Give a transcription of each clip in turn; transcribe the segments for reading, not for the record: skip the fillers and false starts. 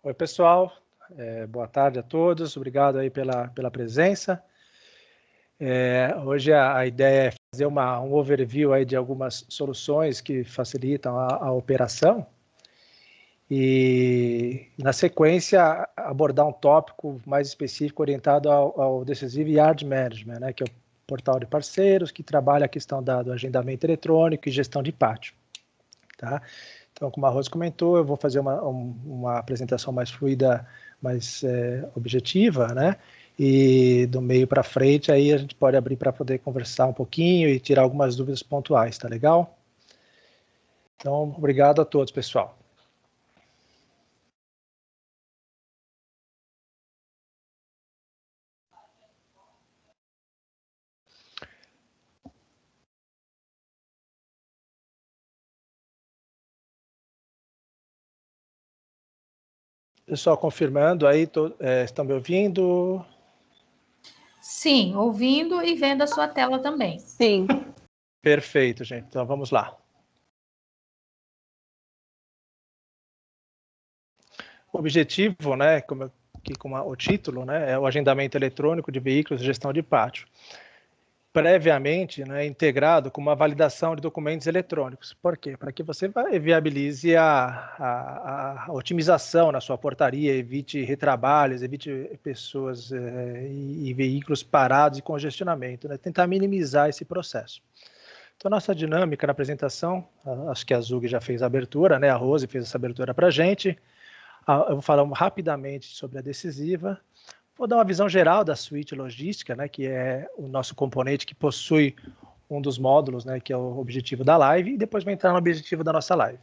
Oi, pessoal. Boa tarde a todos. Obrigado aí pela presença. Hoje a ideia é fazer um overview aí de algumas soluções que facilitam a operação e, na sequência, abordar um tópico mais específico orientado ao Decisive Yard Management, né, que é o portal de parceiros que trabalha a questão do agendamento eletrônico e gestão de pátio. Tá? Então, como a Rose comentou, eu vou fazer uma apresentação mais fluida, mais objetiva, né? E do meio para frente, aí a gente pode abrir para poder conversar um pouquinho e tirar algumas dúvidas pontuais, tá legal? Então, obrigado a todos, pessoal. Pessoal, confirmando aí, estão me ouvindo? Sim, ouvindo e vendo a sua tela também. Sim. Perfeito, gente. Então, vamos lá. O objetivo, né, como o título, né, é o agendamento eletrônico de veículos e gestão de pátio. Previamente, né, integrado com uma validação de documentos eletrônicos. Por quê? Para que você viabilize a otimização na sua portaria, evite retrabalhos, evite pessoas e veículos parados e congestionamento, né? Tentar minimizar esse processo. Então, nossa dinâmica na apresentação, acho que a Zug já fez a abertura, né? A Rose fez essa abertura para a gente. Eu vou falar rapidamente sobre a Decisiva. Vou dar uma visão geral da suíte logística, né, que é o nosso componente que possui um dos módulos, né, que é o objetivo da live, e depois vou entrar no objetivo da nossa live.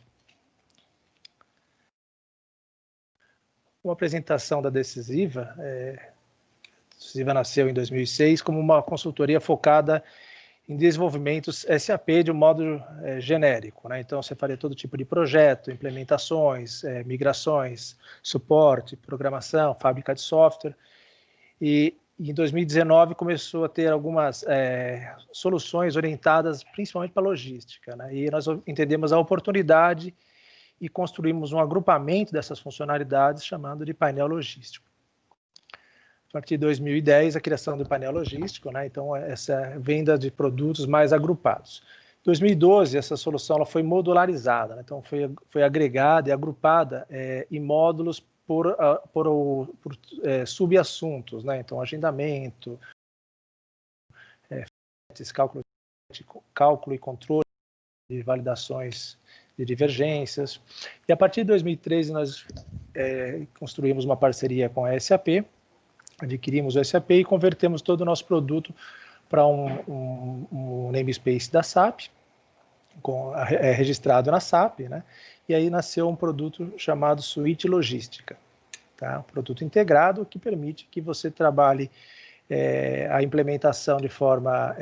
Uma apresentação da Decisiva. A Decisiva nasceu em 2006 como uma consultoria focada em desenvolvimentos SAP de um modo genérico, né? Então, você faria todo tipo de projeto, implementações, migrações, suporte, programação, fábrica de software. E em 2019 começou a ter algumas soluções orientadas principalmente para a logística, né? E nós entendemos a oportunidade e construímos um agrupamento dessas funcionalidades chamando de painel logístico. A partir de 2010, a criação do painel logístico, né? Então, essa venda de produtos mais agrupados. Em 2012, essa solução ela foi modularizada, né? Então foi agregada e agrupada em módulos por subassuntos, né? Então, agendamento, cálculo e controle de validações de divergências. E a partir de 2013, nós construímos uma parceria com a SAP, adquirimos o SAP e convertemos todo o nosso produto para um namespace da SAP, registrado na SAP, né? E aí nasceu um produto chamado Suite Logística, tá? Um produto integrado que permite que você trabalhe a implementação de forma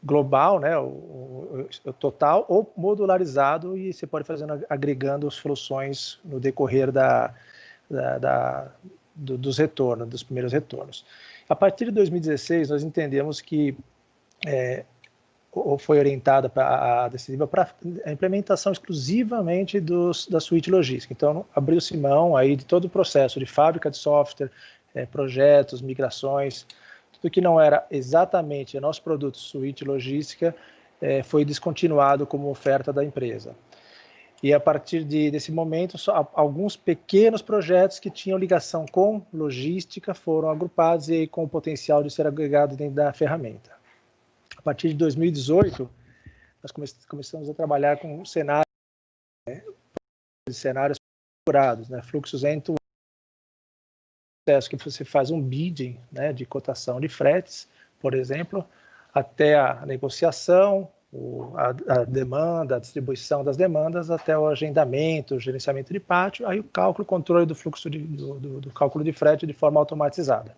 global, né, o total, ou modularizado, e você pode fazer agregando soluções no decorrer dos retornos, dos primeiros retornos. A partir de 2016, nós entendemos que foi orientada para a Decisiva para a implementação exclusivamente da suíte logística. Então, abriu-se mão aí de todo o processo de fábrica de software, projetos, migrações, tudo que não era exatamente nosso produto suíte logística foi descontinuado como oferta da empresa. E a partir desse momento, só alguns pequenos projetos que tinham ligação com logística foram agrupados e com o potencial de ser agregado dentro da ferramenta. A partir de 2018, nós começamos a trabalhar com cenários configurados, né, fluxos end-to-end, processo que você faz um bidding, né, de cotação de fretes, por exemplo, até a negociação, a demanda, a distribuição das demandas, até o agendamento, o gerenciamento de pátio, aí o cálculo e controle do fluxo do cálculo de frete de forma automatizada.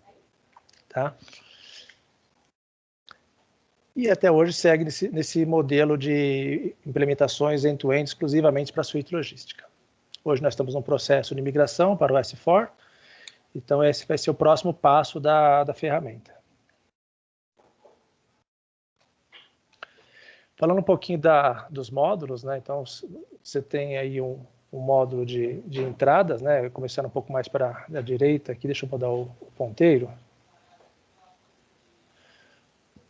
Tá? E até hoje segue nesse modelo de implementações end-to-end exclusivamente para a suíte logística. Hoje nós estamos num processo de migração para o S4, então esse vai ser o próximo passo da ferramenta. Falando um pouquinho dos módulos, né? Então você tem aí um o módulo de entradas, né? Começando um pouco mais para a direita aqui, deixa eu mudar o ponteiro.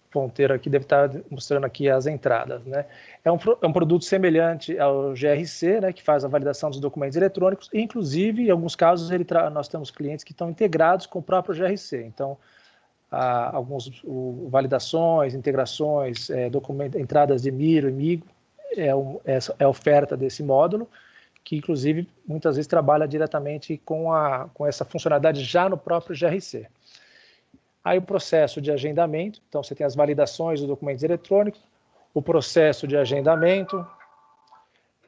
O ponteiro aqui deve estar mostrando aqui as entradas, né? É um produto semelhante ao GRC, né? Que faz a validação dos documentos eletrônicos, inclusive, em alguns casos, nós temos clientes que estão integrados com o próprio GRC. Então, validações, integrações, entradas de Miro e Migo, é a oferta desse módulo, que inclusive muitas vezes trabalha diretamente com essa funcionalidade já no próprio GRC. Aí o processo de agendamento, então você tem as validações dos documentos eletrônicos, o processo de agendamento,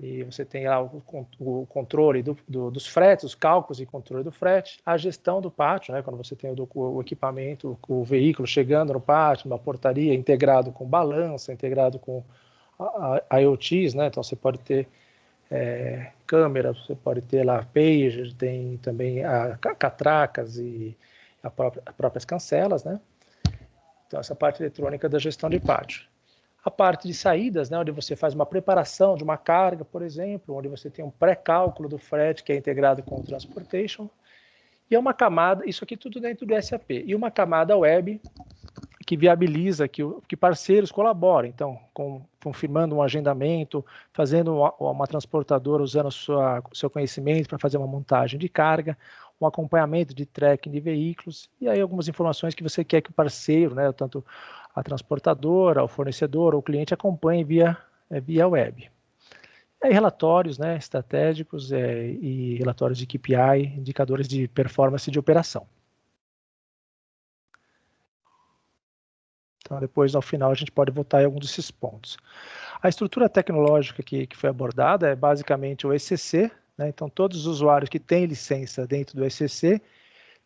e você tem lá o controle dos fretes, os cálculos e controle do frete, a gestão do pátio, né, quando você tem o equipamento, o veículo chegando no pátio, uma portaria integrado com balança, integrado com IoTs, né, então você pode ter câmera, você pode ter lá pager, tem também catracas e as próprias cancelas, né, então essa parte eletrônica da gestão de pátio. A parte de saídas, né, onde você faz uma preparação de uma carga, por exemplo, onde você tem um pré-cálculo do frete que é integrado com o Transportation, e é uma camada, isso aqui tudo dentro do SAP, e uma camada web que viabiliza que parceiros colaborem, então, confirmando um agendamento, fazendo uma transportadora usando o seu conhecimento para fazer uma montagem de carga, um acompanhamento de tracking de veículos, e aí algumas informações que você quer que o parceiro, né, tanto a transportadora, o fornecedor ou o cliente acompanhe via web. E aí relatórios, né, estratégicos e relatórios de KPI, indicadores de performance de operação. Então, depois, ao final, a gente pode voltar em algum desses pontos. A estrutura tecnológica que foi abordada é basicamente o ECC, né? Então, todos os usuários que têm licença dentro do ECC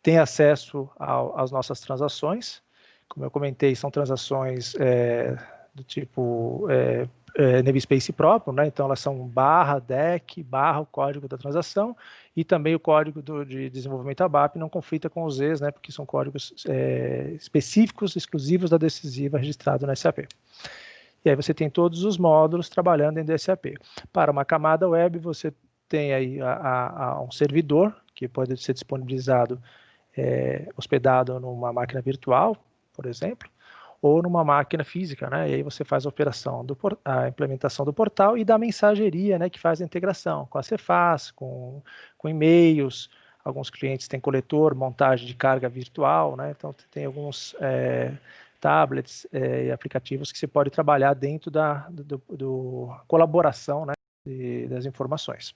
têm acesso às nossas transações. Como eu comentei, são transações do tipo namespace próprio, né? Então elas são /, DEC, / o código da transação e também o código de desenvolvimento ABAP não conflita com os Zs, né? Porque são códigos específicos, exclusivos da Decisiva registrado no SAP. E aí você tem todos os módulos trabalhando dentro do SAP. Para uma camada web, você tem aí um servidor que pode ser disponibilizado, hospedado numa máquina virtual, por exemplo, ou numa máquina física, né? E aí você faz a operação, a implementação do portal e da mensageria, né? Que faz a integração com a Cefaz, com e-mails. Alguns clientes têm coletor, montagem de carga virtual, né? Então tem alguns tablets e aplicativos que você pode trabalhar dentro da colaboração, né? Das informações.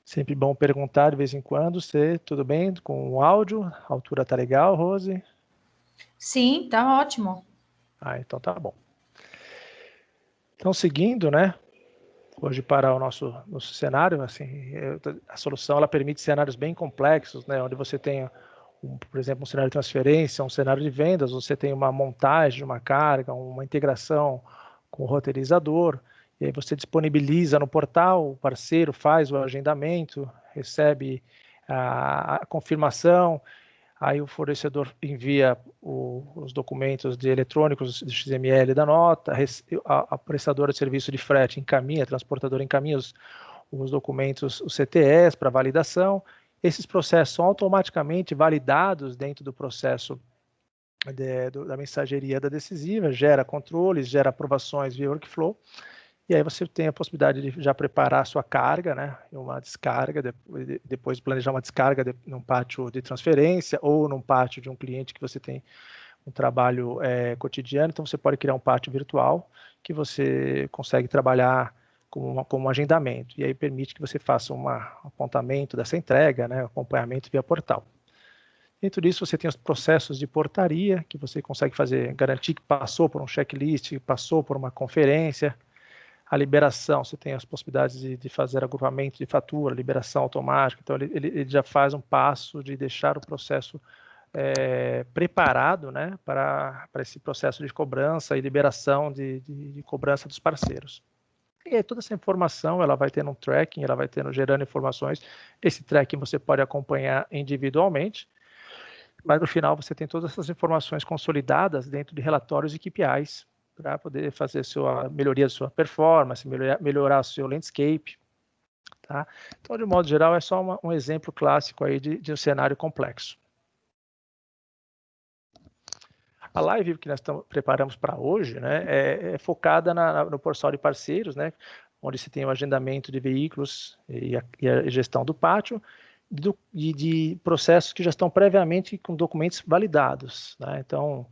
Sempre bom perguntar de vez em quando, tudo bem com o áudio? A altura tá legal, Rose? Sim, tá ótimo. Então tá bom. Então, seguindo, né? Hoje para o nosso cenário, assim, a solução ela permite cenários bem complexos, né? Onde você tem, por exemplo, um cenário de transferência, um cenário de vendas, você tem uma montagem de uma carga, uma integração com o roteirizador, e aí você disponibiliza no portal, o parceiro faz o agendamento, recebe a confirmação, aí o fornecedor envia os documentos eletrônicos de XML da nota, a prestadora de serviço de frete encaminha, a transportadora encaminha os documentos, os CTEs para validação. Esses processos são automaticamente validados dentro do processo da mensageria da Decisiva, gera controles, gera aprovações via workflow, e aí você tem a possibilidade de já preparar a sua carga, né, uma descarga, depois planejar uma descarga num pátio de transferência ou num pátio de um cliente que você tem um trabalho cotidiano. Então você pode criar um pátio virtual que você consegue trabalhar com um agendamento, e aí permite que você faça um apontamento dessa entrega, né, acompanhamento via portal. Dentro disso, você tem os processos de portaria, que você consegue garantir que passou por um checklist, passou por uma conferência. A liberação, você tem as possibilidades de fazer agrupamento de fatura, liberação automática. Então, ele já faz um passo de deixar o processo preparado, né, para esse processo de cobrança e liberação de cobrança dos parceiros. E aí, toda essa informação, ela vai tendo um tracking, ela vai gerando informações. Esse tracking você pode acompanhar individualmente, mas no final você tem todas essas informações consolidadas dentro de relatórios e KPIs para poder fazer melhoria da sua performance, melhorar o seu landscape. Tá? Então, de modo geral, é só um exemplo clássico aí de um cenário complexo. A live que nós preparamos para hoje, né, é focada no portal de parceiros, né, onde se tem o agendamento de veículos e a gestão do pátio, e de processos que já estão previamente com documentos validados. Né? Então,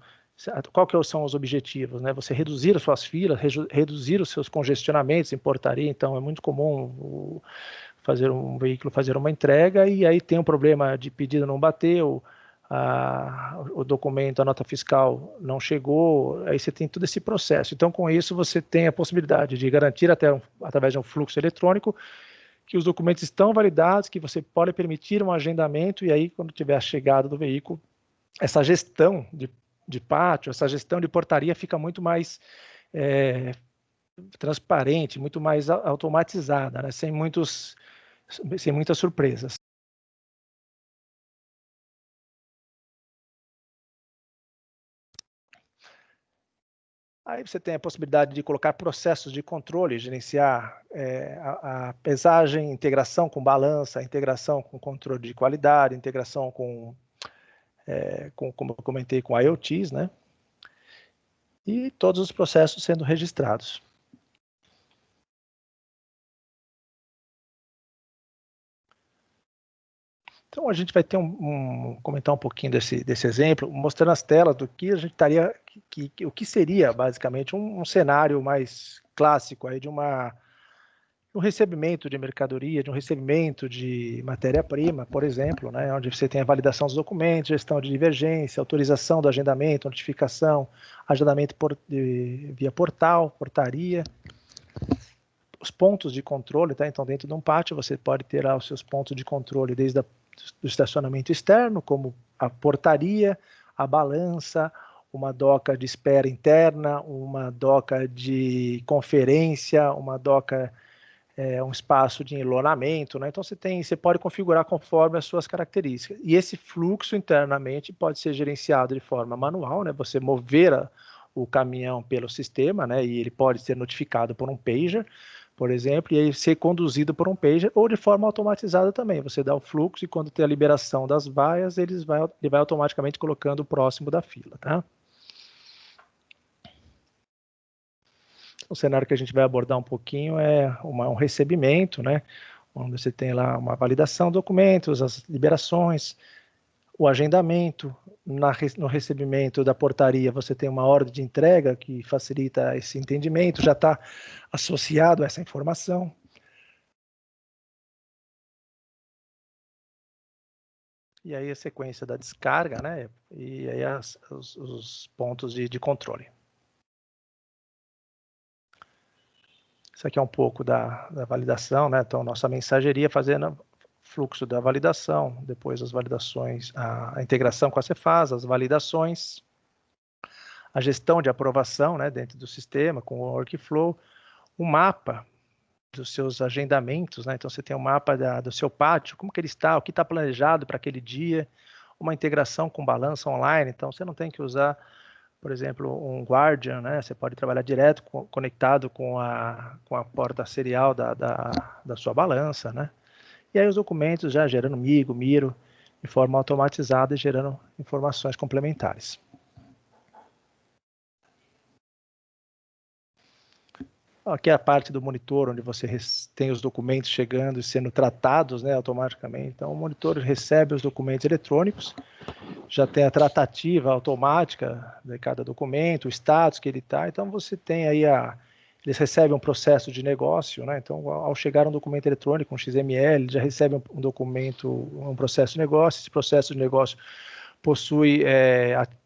qual que são os objetivos? Né? Você reduzir as suas filas, reduzir os seus congestionamentos em portaria. Então, é muito comum fazer um veículo fazer uma entrega e aí tem um problema de pedido não bateu, o documento, a nota fiscal não chegou, aí você tem todo esse processo. Então, com isso, você tem a possibilidade de garantir através de um fluxo eletrônico que os documentos estão validados, que você pode permitir um agendamento e aí, quando tiver a chegada do veículo, essa gestão de pátio, essa gestão de portaria fica muito mais transparente, muito mais automatizada, né? sem muitas surpresas. Aí você tem a possibilidade de colocar processos de controle, gerenciar a pesagem, integração com balança, integração com controle de qualidade, integração como eu comentei, com IoTs, né? E todos os processos sendo registrados. Então, a gente vai ter comentar um pouquinho desse exemplo, mostrando as telas do que a gente estaria, o que seria basicamente um cenário mais clássico aí de um recebimento de mercadoria, de um recebimento de matéria-prima, por exemplo, né, onde você tem a validação dos documentos, gestão de divergência, autorização do agendamento, notificação, agendamento via portal, portaria, os pontos de controle, tá? Então, dentro de um pátio, você pode ter lá os seus pontos de controle desde do estacionamento externo, como a portaria, a balança, uma doca de espera interna, uma doca de conferência, uma doca, um espaço de enlonamento, né? Então você pode configurar conforme as suas características. E esse fluxo internamente pode ser gerenciado de forma manual, né? Você mover o caminhão pelo sistema, né? E ele pode ser notificado por um pager, por exemplo, e aí ser conduzido por um pager, ou de forma automatizada também. Você dá o fluxo e quando tem a liberação das vaias, ele vai automaticamente colocando o próximo da fila, tá? O cenário que a gente vai abordar um pouquinho é um recebimento, né? Onde você tem lá uma validação de documentos, as liberações, o agendamento. No recebimento da portaria, você tem uma ordem de entrega que facilita esse entendimento, já está associado a essa informação. E aí a sequência da descarga, né? E aí os pontos de controle. Isso aqui é um pouco da validação, né? Então, nossa mensageria fazendo fluxo da validação, depois as validações, a integração com a Cefasa, as validações, a gestão de aprovação, né, dentro do sistema, com o workflow, um mapa dos seus agendamentos, né? Então você tem um mapa do seu pátio, como que ele está, o que está planejado para aquele dia, uma integração com balança online, então você não tem que usar, por exemplo, um Guardian, né? Você pode trabalhar direto conectado com a porta serial da sua balança, né? E aí os documentos já gerando Migo, Miro, de forma automatizada e gerando informações complementares. Aqui é a parte do monitor, onde você tem os documentos chegando e sendo tratados, né, automaticamente. Então, o monitor recebe os documentos eletrônicos, já tem a tratativa automática de cada documento, o status que ele está. Então, você tem aí eles recebem um processo de negócio, né? Então, ao chegar um documento eletrônico, um XML, já recebe um documento, um processo de negócio. Esse processo de negócio possui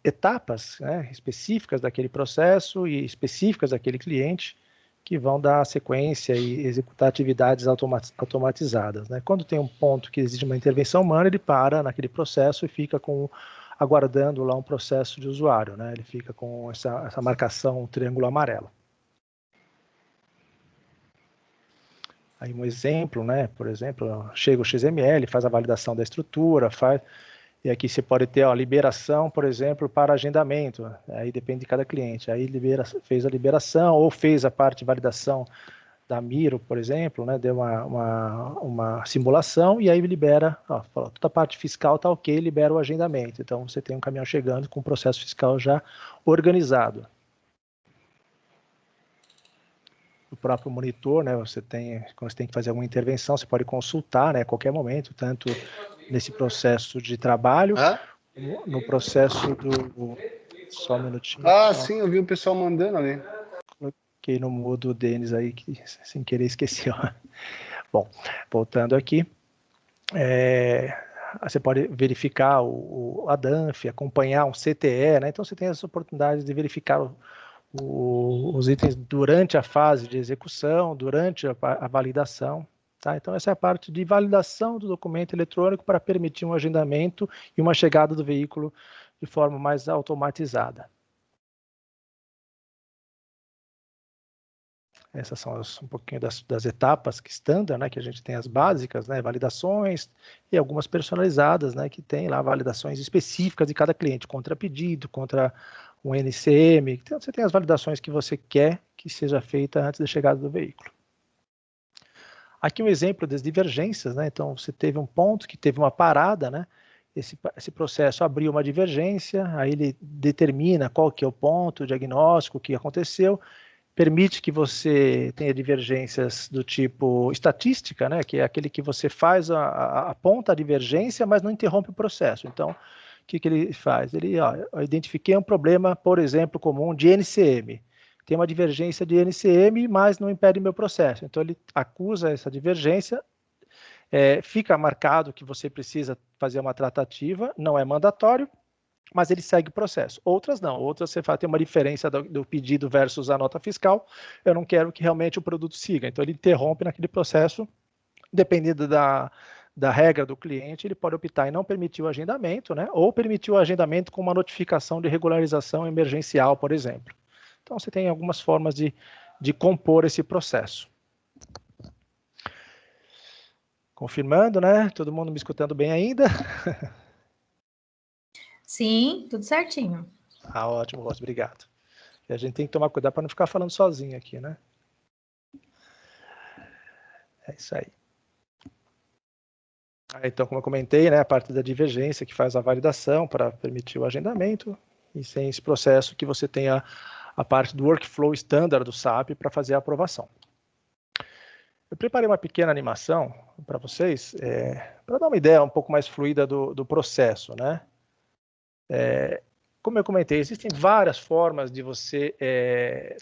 etapas, né, específicas daquele processo e específicas daquele cliente, que vão dar sequência e executar atividades automatizadas, né? Quando tem um ponto que exige uma intervenção humana, ele para naquele processo e fica aguardando lá um processo de usuário, né? Ele fica com essa marcação, um triângulo amarelo. Aí um exemplo, né? Por exemplo, chega o XML, faz a validação da estrutura, e aqui você pode ter a liberação, por exemplo, para agendamento. Aí depende de cada cliente. Aí fez a liberação ou fez a parte de validação da Miro, por exemplo, né, deu uma simulação e aí libera, ó, fala, toda a parte fiscal está ok, libera o agendamento. Então, você tem um caminhão chegando com o processo fiscal já organizado. O próprio monitor, né, quando você tem que fazer alguma intervenção, você pode consultar, né, a qualquer momento, tanto nesse processo de trabalho, no processo do... Só um minutinho. Ah, sim, eu vi o pessoal mandando ali. Coloquei no mudo o Denis aí, que sem querer esqueci. Ó. Bom, voltando aqui, você pode verificar a DANF, acompanhar um CTE, né? Então você tem essa oportunidade de verificar os itens durante a fase de execução, durante a validação. Tá? Então essa é a parte de validação do documento eletrônico para permitir um agendamento e uma chegada do veículo de forma mais automatizada. Essas são um pouquinho das etapas que standard, né, que a gente tem as básicas, né, validações e algumas personalizadas, né, que tem lá validações específicas de cada cliente, contra pedido, contra um NCM. Então, você tem as validações que você quer que seja feita antes da chegada do veículo. Aqui um exemplo das divergências, né, então você teve um ponto que teve uma parada, né, esse processo abriu uma divergência, aí ele determina qual que é o ponto, o diagnóstico, o que aconteceu, permite que você tenha divergências do tipo estatística, né, que é aquele que você faz, aponta a divergência, mas não interrompe o processo. Então, o que ele faz? Ele, eu identifiquei um problema, por exemplo, comum de NCM. Tem uma divergência de NCM, mas não impede meu processo. Então, ele acusa essa divergência, fica marcado que você precisa fazer uma tratativa, não é mandatório, mas ele segue o processo. Outras não, outras você fala, tem uma diferença do pedido versus a nota fiscal, eu não quero que realmente o produto siga, então ele interrompe naquele processo, dependendo da regra do cliente, ele pode optar em não permitir o agendamento, né, ou permitir o agendamento com uma notificação de regularização emergencial, por exemplo. Então você tem algumas formas de compor esse processo. Confirmando, né, todo mundo me escutando bem ainda? Sim, tudo certinho. Ótimo, Rosa, obrigado. E a gente tem que tomar cuidado para não ficar falando sozinho aqui, né? É isso aí. Então, como eu comentei, né, a parte da divergência que faz a validação para permitir o agendamento, e sem esse processo que você tenha a parte do workflow standard do SAP para fazer a aprovação. Eu preparei uma pequena animação para vocês, para dar uma ideia um pouco mais fluida do processo, né? Como eu comentei, existem várias formas de você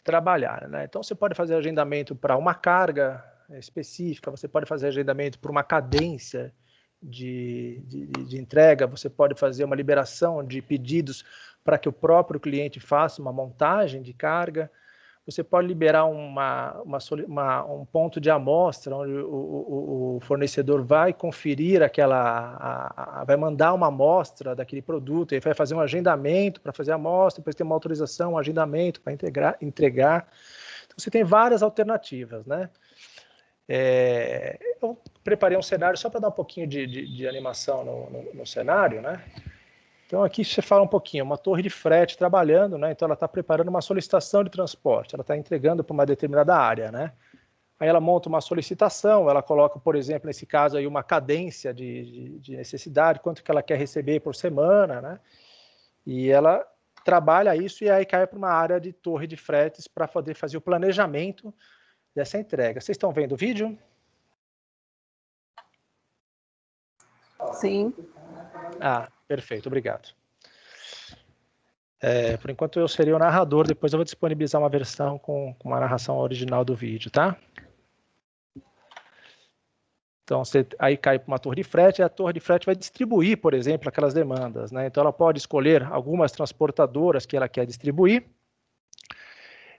trabalhar, né? Então, você pode fazer agendamento para uma carga específica, você pode fazer agendamento por uma cadência de entrega, você pode fazer uma liberação de pedidos para que o próprio cliente faça uma montagem de carga, você pode liberar um ponto de amostra, onde o fornecedor vai conferir vai mandar uma amostra daquele produto, e vai fazer um agendamento para fazer a amostra, depois tem uma autorização, um agendamento para entregar. Então, você tem várias alternativas, né? Eu preparei um cenário só para dar um pouquinho de animação no cenário, né? Então, aqui você fala um pouquinho, uma torre de frete trabalhando, né? Então, ela está preparando uma solicitação de transporte, ela está entregando para uma determinada área, né? Aí ela monta uma solicitação, ela coloca, por exemplo, nesse caso aí, uma cadência de necessidade, quanto que ela quer receber por semana, né? E ela trabalha isso e aí cai para uma área de torre de fretes para poder fazer o planejamento dessa entrega. Vocês estão vendo o vídeo? Sim. Perfeito, obrigado. Por enquanto eu seria o narrador, depois eu vou disponibilizar uma versão com uma narração original do vídeo, tá? Então, aí cai para uma torre de frete, e a torre de frete vai distribuir, por exemplo, aquelas demandas, né? Então, ela pode escolher algumas transportadoras que ela quer distribuir,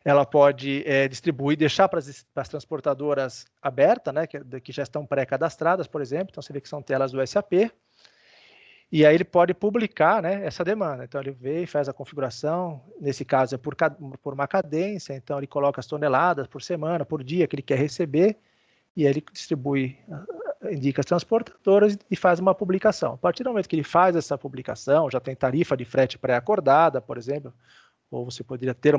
ela pode distribuir, deixar para as transportadoras abertas, né? Que já estão pré-cadastradas, por exemplo, então você vê que são telas do SAP, e aí ele pode publicar, né, essa demanda. Então ele vê e faz a configuração, nesse caso é por uma cadência, então ele coloca as toneladas por semana, por dia que ele quer receber, e aí ele distribui, indica as transportadoras e faz uma publicação. A partir do momento que ele faz essa publicação, já tem tarifa de frete pré-acordada, por exemplo, ou você poderia ter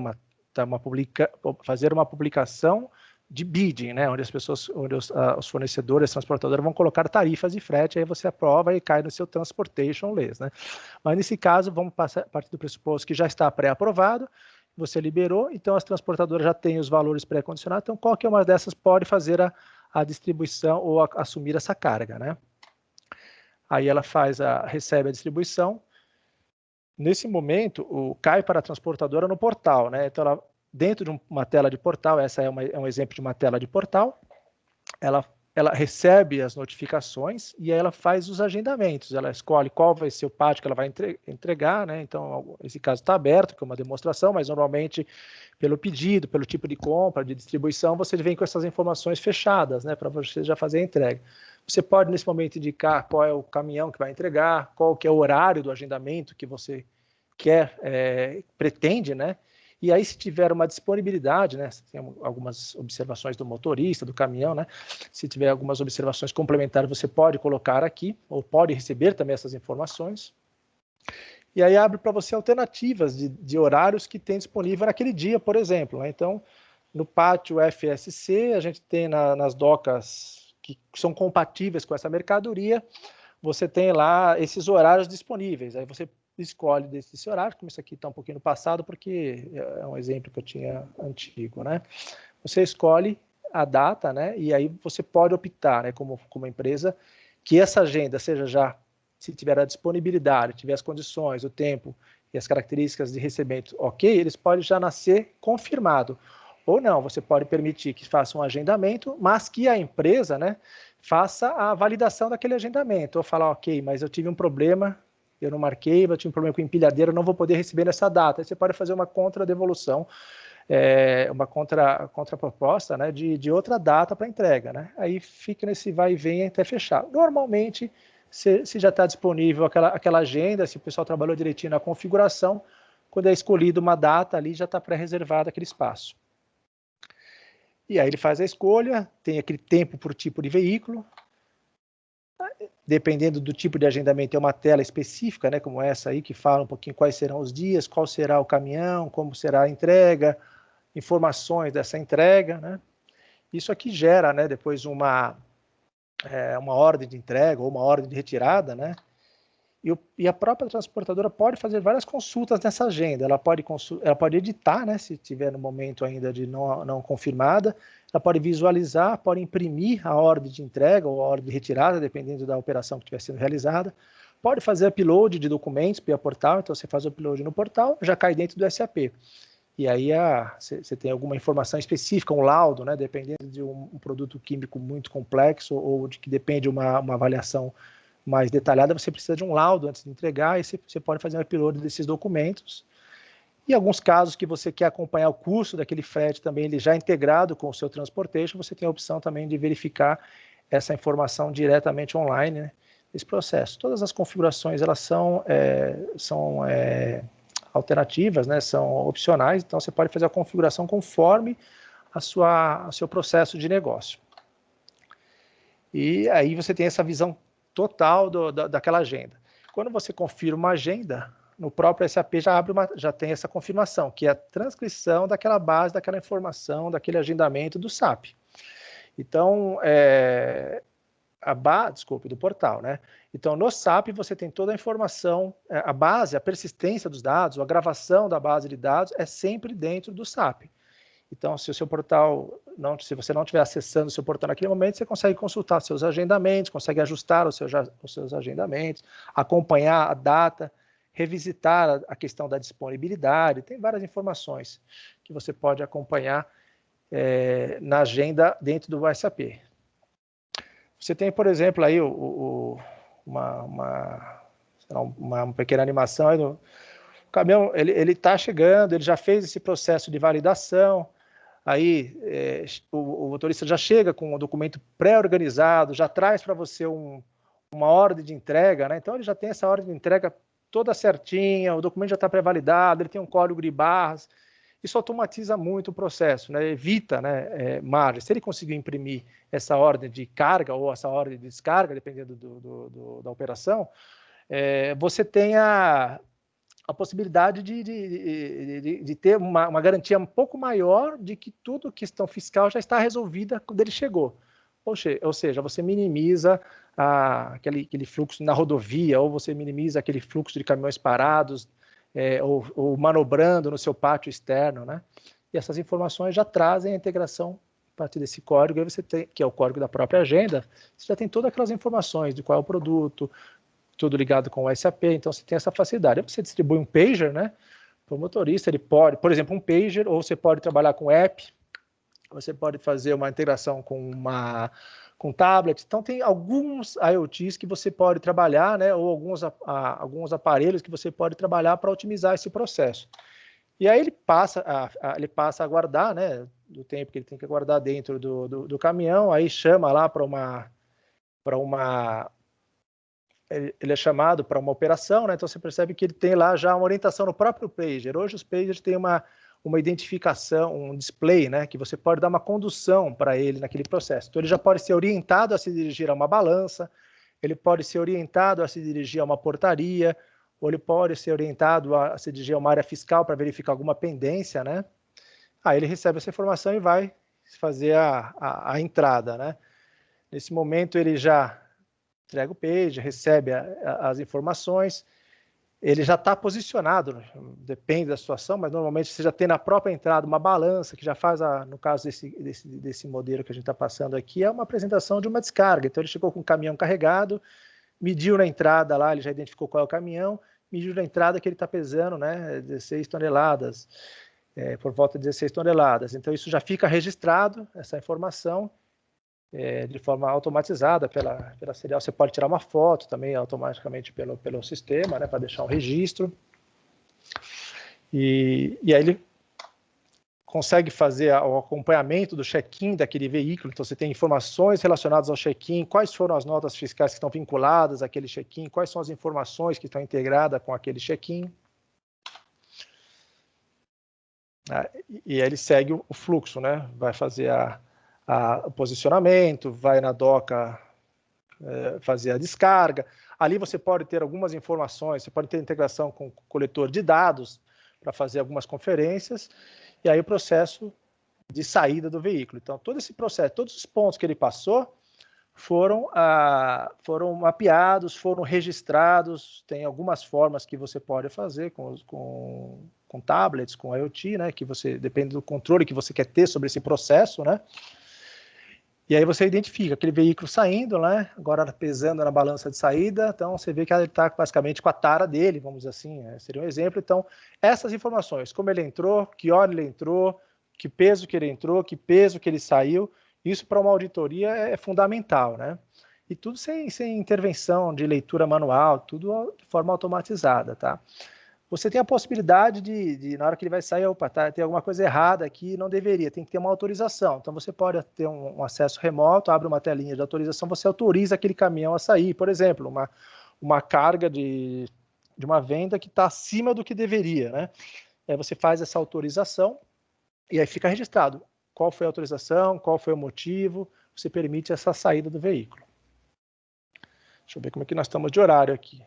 fazer uma publicação de bidding, né, onde os fornecedores, as transportadoras vão colocar tarifas de frete, aí você aprova e cai no seu transportation list, né? Mas nesse caso, vamos partir do pressuposto que já está pré-aprovado, você liberou, então as transportadoras já têm os valores pré-condicionados, então qualquer uma dessas pode fazer a distribuição ou assumir essa carga, né? Aí ela recebe a distribuição. Nesse momento, cai para a transportadora no portal, né? Então, dentro de uma tela de portal, essa é um exemplo de uma tela de portal, ela recebe as notificações e aí ela faz os agendamentos, ela escolhe qual vai ser o pátio que ela vai entregar, né? Então, esse caso está aberto, que é uma demonstração, mas normalmente, pelo pedido, pelo tipo de compra, de distribuição, você vem com essas informações fechadas, né? Para você já fazer a entrega. Você pode, nesse momento, indicar qual é o caminhão que vai entregar, qual que é o horário do agendamento que você pretende, né? E aí, se tiver uma disponibilidade, né? Tem algumas observações do motorista, do caminhão, né? Se tiver algumas observações complementares, você pode colocar aqui, ou pode receber também essas informações. E aí abre para você alternativas de horários que tem disponível naquele dia, por exemplo, né? Então, no pátio FSC, a gente tem nas docas que são compatíveis com essa mercadoria, você tem lá esses horários disponíveis. Aí você escolhe desse horário, como isso aqui está um pouquinho no passado, porque é um exemplo que eu tinha antigo, né? Você escolhe a data, né? E aí você pode optar, né, como empresa, que essa agenda seja já, se tiver a disponibilidade, tiver as condições, o tempo e as características de recebimento ok, eles podem já nascer confirmado. Ou não, você pode permitir que faça um agendamento, mas que a empresa, né, faça a validação daquele agendamento. Ou falar, ok, mas eu tive um problema, eu não marquei, eu tive um problema com empilhadeira, eu não vou poder receber nessa data. Aí você pode fazer uma contra-devolução, uma contraproposta, né, de outra data para entrega, né? Aí fica nesse vai e vem até fechar. Normalmente, se já está disponível aquela agenda, se o pessoal trabalhou direitinho na configuração, quando é escolhido uma data ali, já está pré-reservado aquele espaço. E aí ele faz a escolha, tem aquele tempo por tipo de veículo. Dependendo do tipo de agendamento, é uma tela específica, né, como essa aí, que fala um pouquinho quais serão os dias, qual será o caminhão, como será a entrega, informações dessa entrega, né? Isso aqui gera, né, depois uma ordem de entrega ou uma ordem de retirada, né? E a própria transportadora pode fazer várias consultas nessa agenda. Ela pode editar, né, se tiver no momento ainda de não confirmada. Ela pode visualizar, pode imprimir a ordem de entrega ou a ordem de retirada, dependendo da operação que estiver sendo realizada. Pode fazer upload de documentos via portal, então você faz o upload no portal, já cai dentro do SAP. E aí você tem alguma informação específica, um laudo, né, dependendo de um produto químico muito complexo ou de que depende uma avaliação mais detalhada, você precisa de um laudo antes de entregar, e você pode fazer um upload desses documentos. Em alguns casos que você quer acompanhar o custo daquele frete também, ele já integrado com o seu transportation, você tem a opção também de verificar essa informação diretamente online, né, nesse processo. Todas as configurações, elas são alternativas, né, são opcionais, então você pode fazer a configuração conforme o seu processo de negócio. E aí você tem essa visão total daquela agenda. Quando você confirma uma agenda, no próprio SAP já tem essa confirmação, que é a transcrição daquela base, daquela informação, daquele agendamento do SAP. Então, do portal, né? Então, no SAP você tem toda a informação, a base, a persistência dos dados, a gravação da base de dados é sempre dentro do SAP. Então, se o seu portal, se você não estiver acessando o seu portal naquele momento, você consegue consultar seus agendamentos, consegue ajustar os seus agendamentos, acompanhar a data, revisitar a questão da disponibilidade, tem várias informações que você pode acompanhar na agenda dentro do SAP. Você tem, por exemplo, aí uma pequena animação aí o caminhão, ele está chegando, ele já fez esse processo de validação, aí o motorista já chega com o documento pré-organizado, já traz para você uma ordem de entrega, né? Então ele já tem essa ordem de entrega toda certinha, o documento já está pré-validado, ele tem um código de barras, isso automatiza muito o processo, né? Evita, né, margem. Se ele conseguir imprimir essa ordem de carga ou essa ordem de descarga, dependendo da operação, você tem a possibilidade de ter uma garantia um pouco maior de que tudo questão fiscal já está resolvida quando ele chegou. Ou seja, você minimiza aquele fluxo na rodovia, ou você minimiza aquele fluxo de caminhões parados, ou manobrando no seu pátio externo, né? E essas informações já trazem a integração a partir desse código, aí você tem, que é o código da própria agenda, você já tem todas aquelas informações de qual é o produto, tudo ligado com o SAP, então você tem essa facilidade. Aí você distribui um pager, né? Para o motorista, ele pode, por exemplo, um pager, ou você pode trabalhar com app, você pode fazer uma integração com tablet. Então tem alguns IoTs que você pode trabalhar, né? Ou alguns aparelhos que você pode trabalhar para otimizar esse processo. E aí ele passa a aguardar, né? Do tempo que ele tem que aguardar dentro do caminhão, aí chama lá para uma ele é chamado para uma operação, né? Então você percebe que ele tem lá já uma orientação no próprio pager. Hoje os pagers têm uma identificação, um display, né? Que você pode dar uma condução para ele naquele processo. Então ele já pode ser orientado a se dirigir a uma balança, ele pode ser orientado a se dirigir a uma portaria, ou ele pode ser orientado a se dirigir a uma área fiscal para verificar alguma pendência, né? Aí ele recebe essa informação e vai fazer a entrada, né? Nesse momento ele já entrega o page, recebe as informações, ele já está posicionado, depende da situação, mas normalmente você já tem na própria entrada uma balança que já faz, no caso desse modelo que a gente está passando aqui, é uma apresentação de uma descarga. Então ele chegou com o caminhão carregado, mediu na entrada lá, ele já identificou qual é o caminhão, mediu na entrada que ele está pesando, né, 16 toneladas, por volta de 16 toneladas. Então isso já fica registrado, essa informação, de forma automatizada pela serial. Você pode tirar uma foto também automaticamente pelo sistema, né, para deixar um registro. E aí ele consegue fazer o acompanhamento do check-in daquele veículo. Então você tem informações relacionadas ao check-in, quais foram as notas fiscais que estão vinculadas àquele check-in, quais são as informações que estão integradas com aquele check-in. E aí ele segue o fluxo, né? Vai fazer o posicionamento, vai na doca fazer a descarga. Ali você pode ter algumas informações, você pode ter integração com o coletor de dados para fazer algumas conferências, e aí o processo de saída do veículo. Então, todo esse processo, todos os pontos que ele passou foram mapeados, foram registrados, tem algumas formas que você pode fazer com tablets, com IoT, né, que você, depende do controle que você quer ter sobre esse processo, né. E aí você identifica aquele veículo saindo, né? Agora pesando na balança de saída, então você vê que ele está basicamente com a tara dele, vamos dizer assim, seria um exemplo. Então, essas informações, como ele entrou, que hora ele entrou, que peso que ele entrou, que peso que ele saiu, isso para uma auditoria é fundamental, né? E tudo sem intervenção de leitura manual, tudo de forma automatizada, tá? Você tem a possibilidade de na hora que ele vai sair, opa, tem alguma coisa errada aqui, não deveria, tem que ter uma autorização. Então, você pode ter um acesso remoto, abre uma telinha de autorização, você autoriza aquele caminhão a sair. Por exemplo, uma carga de uma venda que está acima do que deveria, né? Aí você faz essa autorização e aí fica registrado qual foi a autorização, qual foi o motivo, você permite essa saída do veículo. Deixa eu ver como é que nós estamos de horário aqui.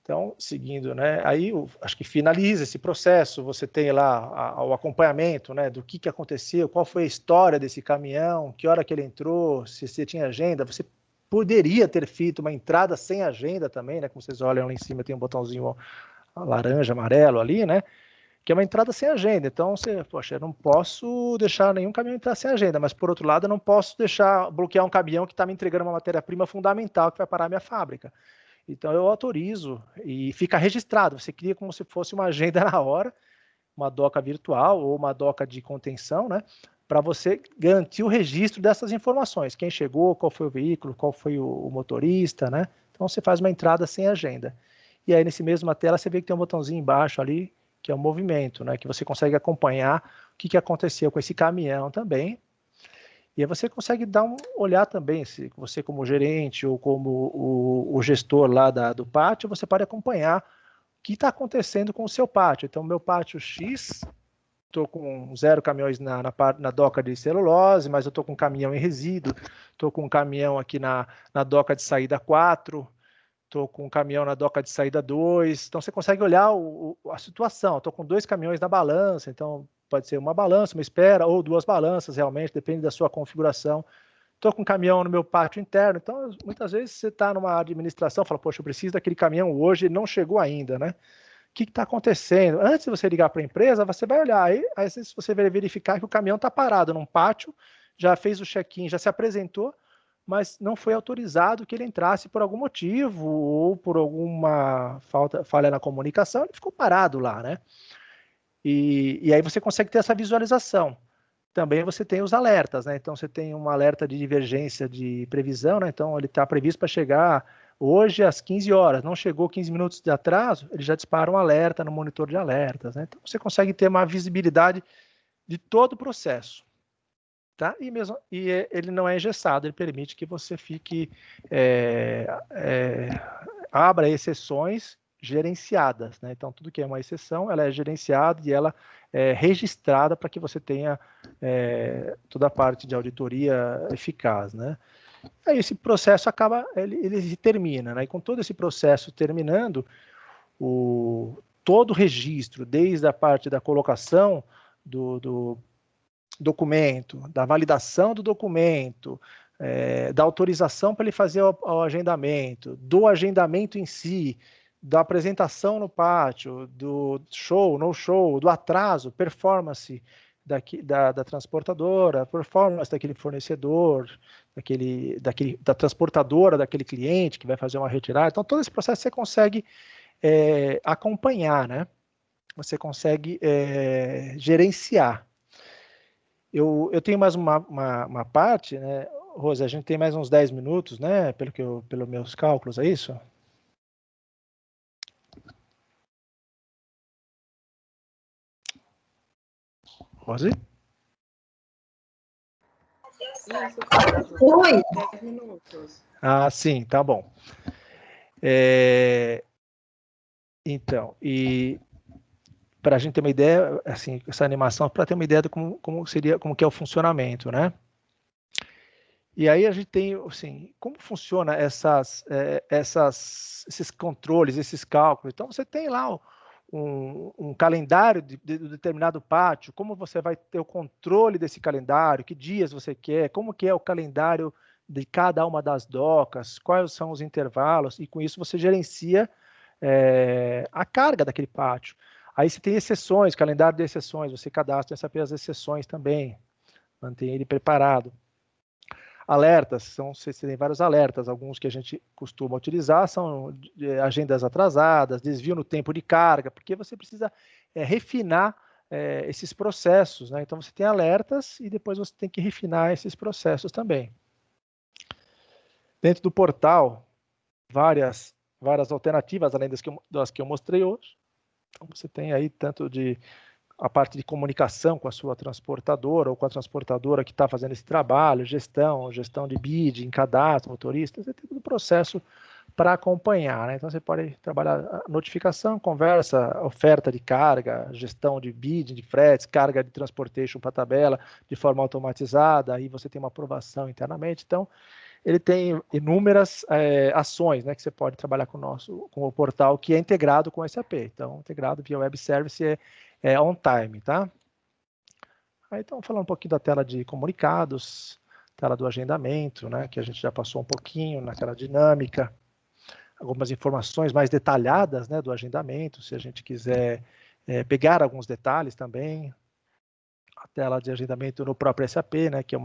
Então, seguindo, né, aí acho que finaliza esse processo, você tem lá o acompanhamento, né, do que aconteceu, qual foi a história desse caminhão, que hora que ele entrou, se você tinha agenda, você poderia ter feito uma entrada sem agenda também, né, como vocês olham lá em cima tem um botãozinho laranja, amarelo ali, né, que é uma entrada sem agenda. Então, poxa, eu não posso deixar nenhum caminhão entrar sem agenda, mas por outro lado eu não posso bloquear um caminhão que está me entregando uma matéria-prima fundamental que vai parar a minha fábrica. Então, eu autorizo e fica registrado. Você cria como se fosse uma agenda na hora, uma doca virtual ou uma doca de contenção, né? Para você garantir o registro dessas informações. Quem chegou, qual foi o veículo, qual foi o motorista, né? Então, você faz uma entrada sem agenda. E aí, nesse mesma tela, você vê que tem um botãozinho embaixo ali, que é o movimento, né? Que você consegue acompanhar o que aconteceu com esse caminhão também. E aí você consegue olhar também, se você como gerente ou como o gestor lá do pátio, você pode acompanhar o que está acontecendo com o seu pátio. Então, meu pátio X, estou com 0 caminhões na doca de celulose, mas eu estou com um caminhão em resíduo, estou com um caminhão aqui na doca de saída 4, estou com um caminhão na doca de saída 2, então você consegue olhar a situação. Estou com 2 caminhões na balança, então pode ser uma balança, uma espera, ou 2 balanças, realmente, depende da sua configuração. Estou com um caminhão no meu pátio interno, então muitas vezes você está numa administração, fala, poxa, eu preciso daquele caminhão hoje, ele não chegou ainda, né? O que está acontecendo? Antes de você ligar para a empresa, você vai olhar, aí às vezes você vai verificar que o caminhão está parado num pátio, já fez o check-in, já se apresentou, mas não foi autorizado que ele entrasse por algum motivo ou por alguma falha na comunicação, ele ficou parado lá, né? E aí você consegue ter essa visualização. Também você tem os alertas, né? Então você tem um alerta de divergência de previsão, né? Então ele está previsto para chegar hoje às 15 horas, não chegou 15 minutos de atraso, ele já dispara um alerta no monitor de alertas, né? Então você consegue ter uma visibilidade de todo o processo. Tá? E ele não é engessado, ele permite que você fique abra exceções gerenciadas, né? Então tudo que é uma exceção, ela é gerenciada e ela é registrada para que você tenha toda a parte de auditoria eficaz, né? Aí esse processo acaba, ele termina, né? E com todo esse processo terminando, todo o registro, desde a parte da colocação do documento, da validação do documento, da autorização para ele fazer o agendamento, do agendamento em si, da apresentação no pátio, do show, no show, do atraso, performance da transportadora, performance daquele fornecedor, da transportadora daquele cliente que vai fazer uma retirada. Então, todo esse processo você consegue acompanhar, né? Você consegue gerenciar. Eu tenho mais uma parte, né, Rosa, a gente tem mais uns 10 minutos, né, pelos meus cálculos, é isso? Rose? Oi, 10 minutos. Ah, sim, tá bom. Então, e para a gente ter uma ideia, assim, essa animação, para ter uma ideia de como que é o funcionamento, né? E aí a gente tem, assim, como funciona esses controles, esses cálculos. Então, você tem lá um calendário de determinado pátio, como você vai ter o controle desse calendário, que dias você quer, como que é o calendário de cada uma das docas, quais são os intervalos, e com isso você gerencia a carga daquele pátio. Aí você tem exceções, calendário de exceções, você cadastra as exceções também, mantém ele preparado. Alertas, você tem vários alertas, alguns que a gente costuma utilizar são agendas atrasadas, desvio no tempo de carga, porque você precisa refinar esses processos, né? Então você tem alertas e depois você tem que refinar esses processos também. Dentro do portal, várias alternativas, além das que eu mostrei hoje. Então você tem aí tanto a parte de comunicação com a sua transportadora ou com a transportadora que está fazendo esse trabalho, gestão de bidding, cadastro, motorista, você tem todo o processo para acompanhar, né? Então você pode trabalhar notificação, conversa, oferta de carga, gestão de bidding, de fretes, carga de transportation para tabela de forma automatizada, aí você tem uma aprovação internamente. Então ele tem inúmeras ações, né, que você pode trabalhar com o portal que é integrado com o SAP. Então, integrado via web service on time, tá? Aí, então, falando um pouquinho da tela de comunicados, tela do agendamento, né, que a gente já passou um pouquinho naquela dinâmica, algumas informações mais detalhadas, né, do agendamento, se a gente quiser pegar alguns detalhes também, a tela de agendamento no próprio SAP, né, que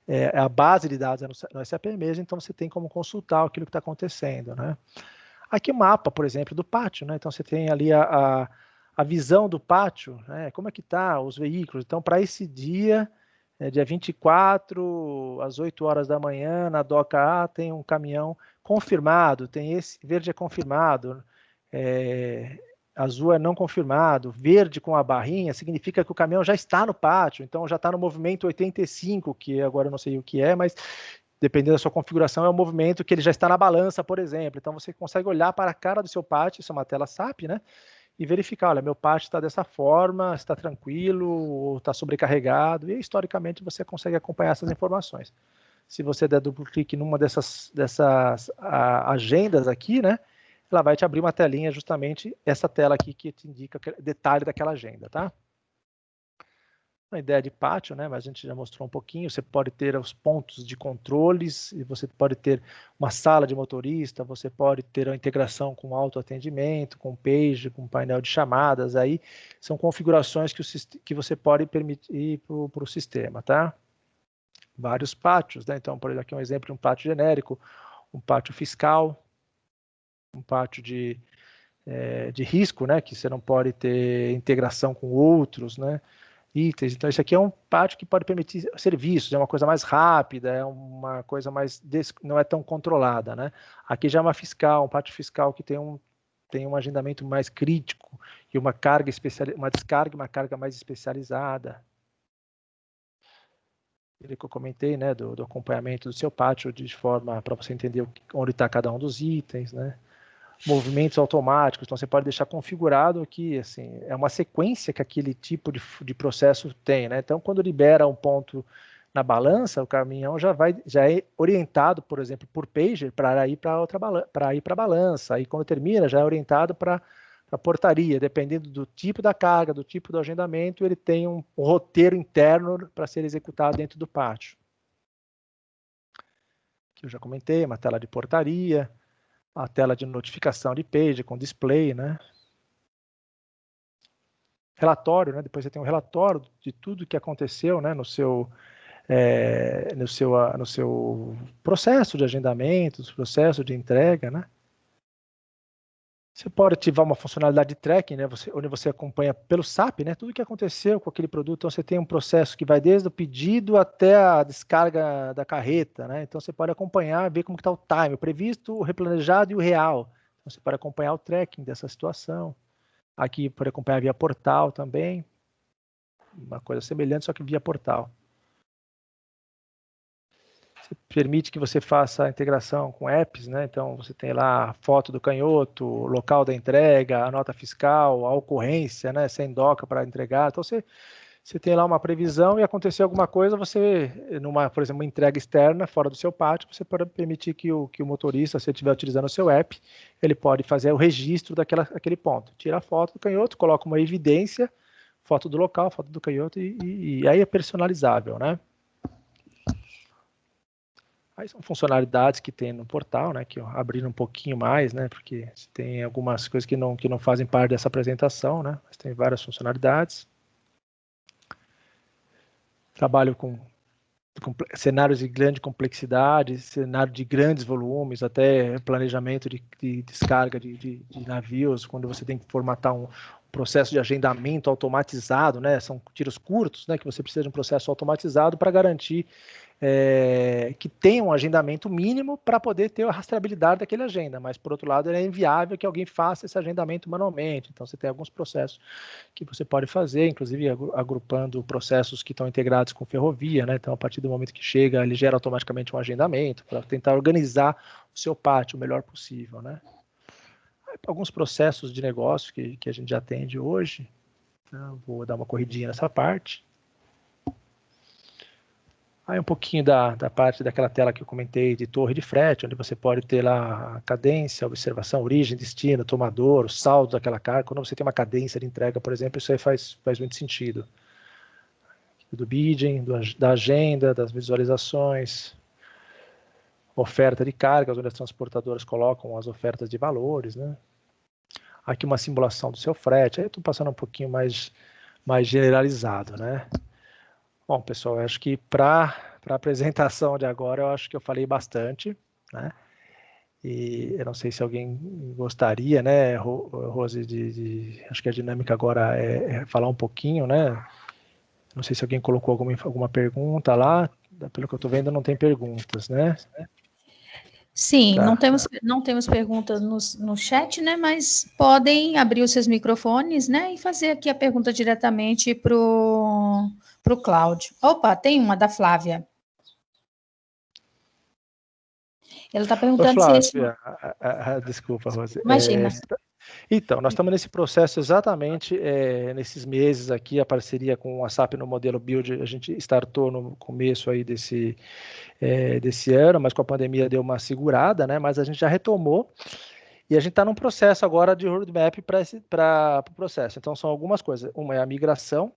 é a base de dados no SAP mesmo, então você tem como consultar aquilo que está acontecendo, né? Aqui o mapa, por exemplo, do pátio, né? Então você tem ali a visão do pátio, né? Como é que está os veículos. Então, para esse dia, dia 24, às 8 horas da manhã, na doca A, tem um caminhão confirmado, tem esse, verde é confirmado, azul é não confirmado, verde com a barrinha significa que o caminhão já está no pátio, então já está no movimento 85, que agora eu não sei o que é, mas dependendo da sua configuração é o movimento que ele já está na balança, por exemplo. Então você consegue olhar para a cara do seu pátio, isso é uma tela SAP, né? E verificar, olha, meu pátio está dessa forma, está tranquilo, ou está sobrecarregado, e historicamente você consegue acompanhar essas informações. Se você der duplo clique numa dessas agendas aqui, né, ela vai te abrir uma telinha, justamente essa tela aqui que te indica detalhe daquela agenda, tá? Uma ideia de pátio, né, mas a gente já mostrou um pouquinho. Você pode ter os pontos de controles, e você pode ter uma sala de motorista, você pode ter a integração com autoatendimento, com page, com painel de chamadas. Aí são configurações que você pode permitir para o sistema, tá? Vários pátios, né? Então, por exemplo, aqui um exemplo de um pátio genérico, um pátio fiscal, um pátio de risco, né? Que você não pode ter integração com outros, né? Itens. Então, esse aqui é um pátio que pode permitir serviços, é uma coisa mais rápida, é uma coisa mais não é tão controlada, né? Aqui já é uma fiscal, um pátio fiscal que tem um agendamento mais crítico e uma descarga e uma carga mais especializada. Ele que eu comentei, né, do acompanhamento do seu pátio de forma para você entender onde está cada um dos itens, né? Movimentos automáticos, então você pode deixar configurado aqui, assim, é uma sequência que aquele tipo de processo tem, né? Então, quando libera um ponto na balança, o caminhão já é orientado, por exemplo, por pager para ir para a balança. Aí, quando termina, já é orientado para a portaria, dependendo do tipo da carga, do tipo do agendamento, ele tem um roteiro interno para ser executado dentro do pátio. Que eu já comentei, uma tela de portaria, a tela de notificação de page com display, né? Relatório, né? Depois você tem um relatório de tudo que aconteceu, né? No seu processo de agendamento, processo de entrega, né? Você pode ativar uma funcionalidade de tracking, né? Onde você acompanha pelo SAP, né? Tudo que aconteceu com aquele produto. Então, você tem um processo que vai desde o pedido até a descarga da carreta, né? Então, você pode acompanhar, ver como está o time, o previsto, o replanejado e o real. Então, você pode acompanhar o tracking dessa situação. Aqui, pode acompanhar via portal também. Uma coisa semelhante, só que via portal. Permite que você faça a integração com apps, né? Então, você tem lá a foto do canhoto, o local da entrega, a nota fiscal, a ocorrência, né? Sem doca para entregar. Então, você tem lá uma previsão e acontecer alguma coisa, você, por exemplo, uma entrega externa, fora do seu pátio, você pode permitir que o motorista, se ele estiver utilizando o seu app, ele pode fazer o registro daquele ponto. Tira a foto do canhoto, coloca uma evidência, foto do local, foto do canhoto, e aí é personalizável, né? Aí são funcionalidades que tem no portal, né, que eu abri um pouquinho mais, né, porque tem algumas coisas que não fazem parte dessa apresentação, né, mas tem várias funcionalidades. Trabalho com cenários de grande complexidade, cenário de grandes volumes, até planejamento de descarga de navios, quando você tem que formatar um processo de agendamento automatizado, né, são tiros curtos, né, que você precisa de um processo automatizado para garantir que tenha um agendamento mínimo para poder ter a rastreabilidade daquele agenda, mas por outro lado é inviável que alguém faça esse agendamento manualmente, então você tem alguns processos que você pode fazer, inclusive agrupando processos que estão integrados com ferrovia, né? Então a partir do momento que chega, ele gera automaticamente um agendamento para tentar organizar o seu pátio o melhor possível, né? Alguns processos de negócio que a gente já atende hoje, então, vou dar uma corridinha nessa parte. Aí um pouquinho da parte daquela tela que eu comentei de torre de frete, onde você pode ter lá a cadência, a observação, origem, destino, tomador, o saldo daquela carga. Quando você tem uma cadência de entrega, por exemplo, isso aí faz muito sentido. Do bidding, da agenda, das visualizações, oferta de cargas, onde as transportadoras colocam as ofertas de valores, né? Aqui uma simulação do seu frete. Aí eu estou passando um pouquinho mais generalizado, né? Bom, pessoal, eu acho que para a apresentação de agora, eu acho que eu falei bastante, né? E eu não sei se alguém gostaria, né, Rose, acho que a dinâmica agora é falar um pouquinho, né? Não sei se alguém colocou alguma pergunta lá. Pelo que eu estou vendo, não tem perguntas, né? Sim, Tá. não temos perguntas no chat, né? Mas podem abrir os seus microfones, né? E fazer aqui a pergunta diretamente para o Cláudio. Opa, tem uma da Flávia. Ela está perguntando Flávia, se... desculpa, Rose. Imagina. Então, nós estamos nesse processo exatamente nesses meses aqui, a parceria com a SAP no modelo Build, a gente startou no começo aí desse ano, mas com a pandemia deu uma segurada, né? Mas a gente já retomou e a gente está num processo agora de roadmap para o processo. Então, são algumas coisas. Uma é a migração,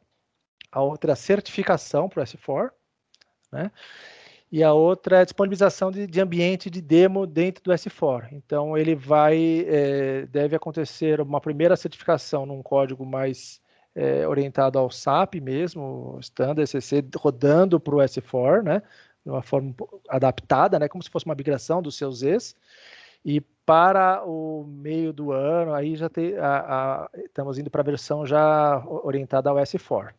a outra é a certificação para o S4, né? E a outra é a disponibilização de ambiente de demo dentro do S4. Então, ele deve acontecer uma primeira certificação num código mais orientado ao SAP mesmo, Standard ECC, rodando para o S4, né? De uma forma adaptada, né? Como se fosse uma migração dos seus ex. E para o meio do ano, aí já estamos indo para a versão já orientada ao S4.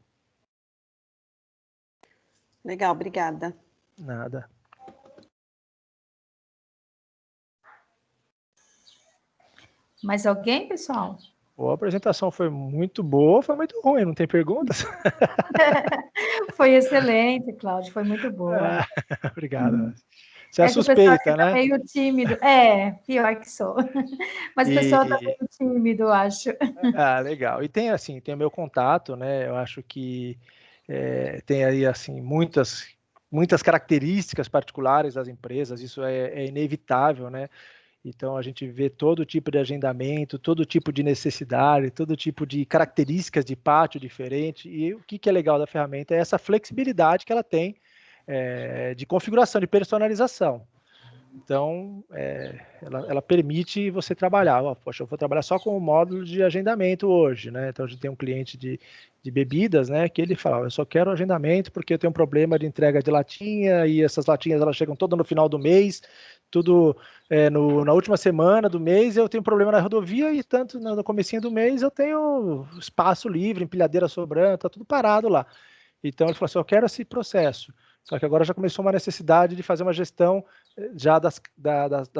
Legal, obrigada. Nada. Mais alguém, pessoal? A apresentação foi muito boa, foi muito ruim, não tem perguntas? Foi excelente, Cláudio, foi muito boa. Obrigado. Você é que o pessoal suspeita, tá né? meio tímido. Pior que sou. Mas o pessoal tá meio tímido, acho. Legal. E tem o meu contato, né? Eu acho que tem aí assim muitas características particulares das empresas, isso é inevitável, né? Então, a gente vê todo tipo de agendamento, todo tipo de necessidade, todo tipo de características de pátio diferente. E o que é legal da ferramenta é essa flexibilidade que ela tem de configuração, de personalização. Então, ela permite você trabalhar. Poxa, eu vou trabalhar só com o módulo de agendamento hoje, né? Então, a gente tem um cliente de bebidas, né? Que ele fala, eu só quero agendamento porque eu tenho um problema de entrega de latinha e essas latinhas elas chegam todas no final do mês, tudo na última semana do mês eu tenho problema na rodovia e tanto no comecinho do mês eu tenho espaço livre, empilhadeira sobrando, tá tudo parado lá. Então, ele falou assim, eu quero esse processo. Só que agora já começou uma necessidade de fazer uma gestão já das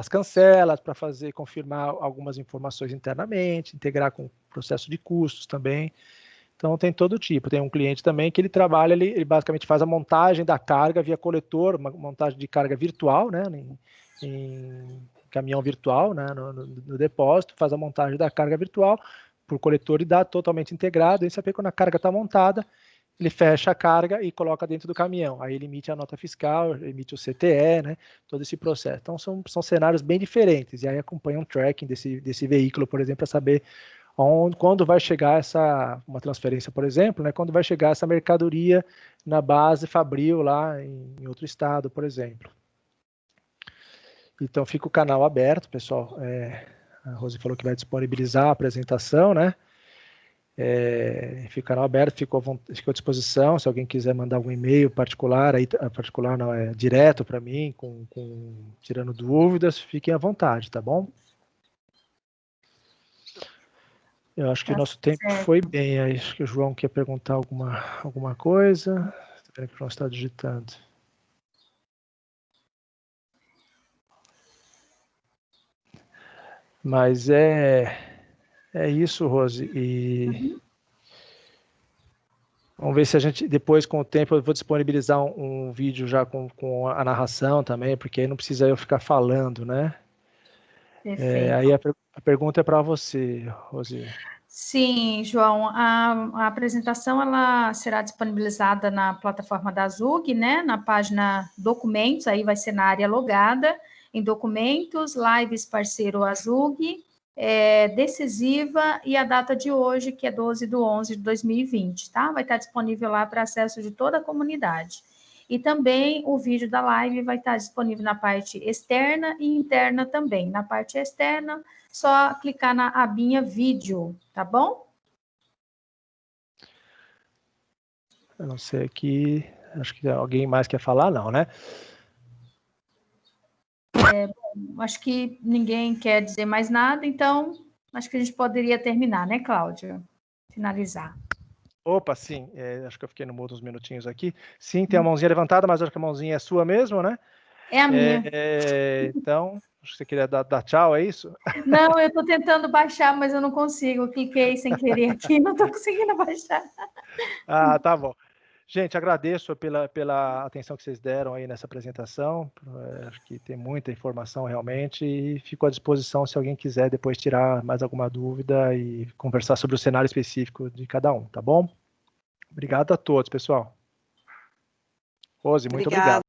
cancelas para confirmar algumas informações internamente, integrar com o processo de custos também. Então tem todo tipo. Tem um cliente também que ele trabalha, ele basicamente faz a montagem da carga via coletor, uma montagem de carga virtual, né, em caminhão virtual, né, no depósito, faz a montagem da carga virtual por coletor e dá totalmente integrado. Aí você vê quando a carga está montada, ele fecha a carga e coloca dentro do caminhão. Aí ele emite a nota fiscal, emite o CTE, né? Todo esse processo. Então, são cenários bem diferentes. E aí acompanha um tracking desse veículo, por exemplo, para saber quando vai chegar uma transferência, por exemplo, né? Quando vai chegar essa mercadoria na base Fabril, lá em outro estado, por exemplo. Então, fica o canal aberto, pessoal. A Rose falou que vai disponibilizar a apresentação, né? Fica o canal aberto, ficou à disposição, se alguém quiser mandar algum e-mail particular, particular não, direto para mim, tirando dúvidas, fiquem à vontade, tá bom? Eu acho que o nosso tempo foi bem, acho que o João quer perguntar alguma coisa, estou vendo que o João está digitando. Mas é isso, Rose, e vamos ver se a gente, depois, com o tempo, eu vou disponibilizar um vídeo já com a narração também, porque aí não precisa eu ficar falando, né? Aí a pergunta é para você, Rose. Sim, João, a apresentação ela será disponibilizada na plataforma da Zug, né? Na página documentos, aí vai ser na área logada, em documentos, lives parceiro Azug, decisiva e a data de hoje, que é 12/11/2020, tá? Vai estar disponível lá para acesso de toda a comunidade. E também o vídeo da live vai estar disponível na parte externa e interna também. Na parte externa, só clicar na abinha vídeo, tá bom? Eu não sei aqui, acho que alguém mais quer falar, não, né? Acho que ninguém quer dizer mais nada, então acho que a gente poderia terminar, né, Cláudia? Finalizar. Opa, sim, acho que eu fiquei no mudo uns minutinhos aqui. Sim, tem a mãozinha levantada, mas acho que a mãozinha é sua mesmo, né? É a minha. Então, acho que você queria dar tchau, é isso? Não, eu estou tentando baixar, mas eu não consigo. Eu cliquei sem querer aqui, não estou conseguindo baixar. Tá bom. Gente, agradeço pela atenção que vocês deram aí nessa apresentação. Acho que tem muita informação realmente e fico à disposição se alguém quiser depois tirar mais alguma dúvida e conversar sobre o cenário específico de cada um, tá bom? Obrigado a todos, pessoal. Rose, muito obrigado.